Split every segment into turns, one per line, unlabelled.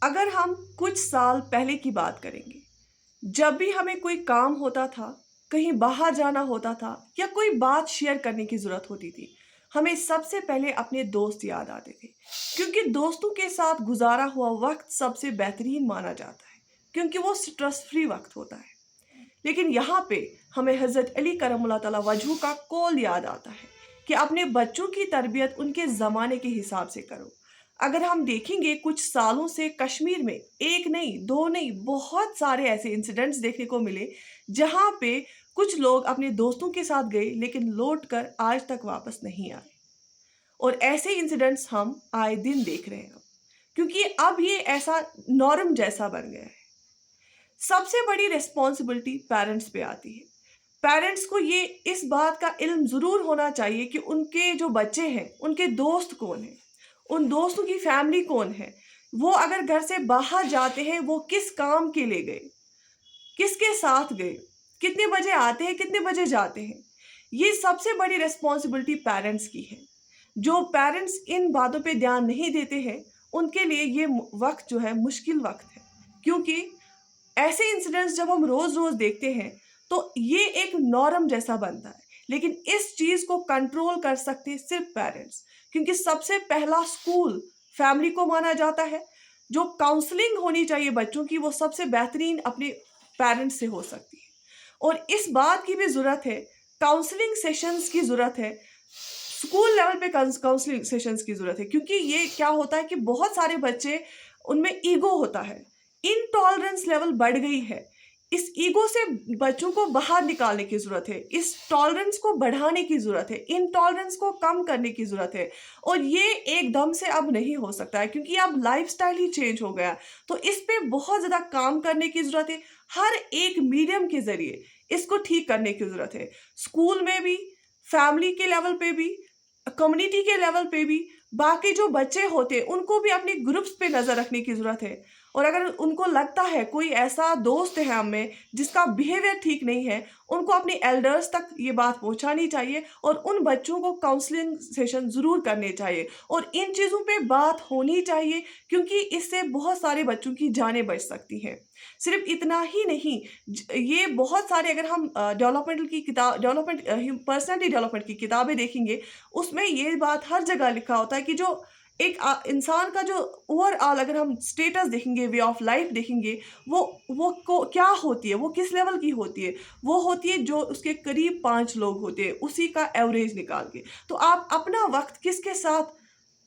अगर हम कुछ साल पहले की बात करेंगे, जब भी हमें कोई काम होता था, कहीं बाहर जाना होता था या कोई बात शेयर करने की ज़रूरत होती थी, हमें सबसे पहले अपने दोस्त याद आते थे। क्योंकि दोस्तों के साथ गुज़ारा हुआ वक़्त सबसे बेहतरीन माना जाता है, क्योंकि वो स्ट्रेस फ्री वक़्त होता है। लेकिन यहाँ पे हमें हज़रत अली करमुल्लाह तआला वजहू का कौल याद आता है कि अपने बच्चों की तरबियत उनके ज़माने के हिसाब से करो। अगर हम देखेंगे कुछ सालों से कश्मीर में एक नहीं, दो नहीं, बहुत सारे ऐसे इंसिडेंट्स देखने को मिले जहाँ पे कुछ लोग अपने दोस्तों के साथ गए लेकिन लौट कर आज तक वापस नहीं आए। और ऐसे इंसिडेंट्स हम आए दिन देख रहे हैं अब, क्योंकि अब ये ऐसा नॉर्म जैसा बन गया है। सबसे बड़ी रिस्पॉन्सिबिलिटी पेरेंट्स पे आती है। पेरेंट्स को ये इस बात का इल्म ज़रूर होना चाहिए कि उनके जो बच्चे हैं, उनके दोस्त कौन हैं, उन दोस्तों की फैमिली कौन है, वो अगर घर से बाहर जाते हैं, वो किस काम के लिए गए, किसके साथ गए, कितने बजे आते हैं, कितने बजे जाते हैं। ये सबसे बड़ी रिस्पॉन्सिबिलिटी पेरेंट्स की है। जो पेरेंट्स इन बातों पे ध्यान नहीं देते हैं, उनके लिए ये वक्त जो है मुश्किल वक्त है, क्योंकि ऐसे इंसिडेंट्स जब हम रोज रोज देखते हैं तो ये एक नॉर्म जैसा बनता है। लेकिन इस चीज को कंट्रोल कर सकते हैं सिर्फ पेरेंट्स, क्योंकि सबसे पहला स्कूल फैमिली को माना जाता है। जो काउंसलिंग होनी चाहिए बच्चों की, वो सबसे बेहतरीन अपने पेरेंट्स से हो सकती है। और इस बात की भी ज़रूरत है, काउंसलिंग सेशंस की ज़रूरत है, स्कूल लेवल पे काउंसलिंग सेशंस की ज़रूरत है। क्योंकि ये क्या होता है कि बहुत सारे बच्चे, उनमें ईगो होता है, इनटॉलरेंस लेवल बढ़ गई है। इस ईगो से बच्चों को बाहर निकालने की ज़रूरत है, इस टॉलरेंस को बढ़ाने की ज़रूरत है, इनटॉलरेंस को कम करने की ज़रूरत है। और ये एकदम से अब नहीं हो सकता है, क्योंकि अब लाइफस्टाइल ही चेंज हो गया। तो इस पे बहुत ज़्यादा काम करने की ज़रूरत है। हर एक मीडियम के ज़रिए इसको ठीक करने की ज़रूरत है। स्कूल में भी, फैमिली के लेवल पे भी, कम्युनिटी के लेवल पे भी, बाकी जो बच्चे होते हैं उनको भी अपने ग्रुप्स पे नज़र रखने की ज़रूरत है। और अगर उनको लगता है कोई ऐसा दोस्त है हम में जिसका बिहेवियर ठीक नहीं है, उनको अपने एल्डर्स तक ये बात पहुंचानी चाहिए और उन बच्चों को काउंसलिंग सेशन ज़रूर करने चाहिए और इन चीज़ों पे बात होनी चाहिए, क्योंकि इससे बहुत सारे बच्चों की जानें बच सकती हैं। सिर्फ इतना ही नहीं, ये बहुत सारे, अगर हम डेवलपमेंटल की किताब, डेवलपमेंट पर्सनैलिटी डेवलपमेंट की किताबें देखेंगे, उसमें ये बात हर जगह लिखा होता है कि जो एक इंसान का जो ओवरऑल अगर हम स्टेटस देखेंगे, वे ऑफ लाइफ देखेंगे, वो को क्या होती है, वो किस लेवल की होती है, वो होती है जो उसके करीब 5 लोग होते हैं, उसी का एवरेज निकाल के। तो आप अपना वक्त किसके साथ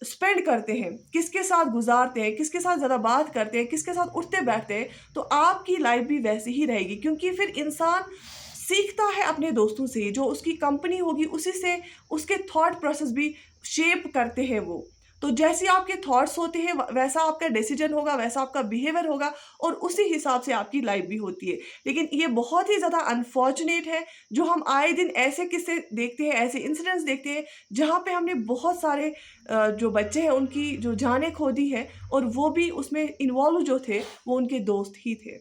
स्पेंड करते हैं, किसके साथ गुजारते हैं, किसके साथ ज़्यादा बात करते हैं, किसके साथ उठते बैठते हैं, तो आपकी लाइफ भी वैसी ही रहेगी। क्योंकि फिर इंसान सीखता है अपने दोस्तों से, जो उसकी कंपनी होगी उसी से उसके थॉट प्रोसेस भी शेप करते हैं वो। तो जैसे आपके थॉट्स होते हैं वैसा आपका डिसीजन होगा, वैसा आपका बिहेवियर होगा और उसी हिसाब से आपकी लाइफ भी होती है। लेकिन ये बहुत ही ज़्यादा अनफॉर्चुनेट है जो हम आए दिन ऐसे किस्से देखते हैं, ऐसे इंसिडेंट्स देखते हैं जहाँ पे हमने बहुत सारे जो बच्चे हैं उनकी जो जानें खो दी है, और वो भी उसमें इन्वॉल्व जो थे वो उनके दोस्त ही थे।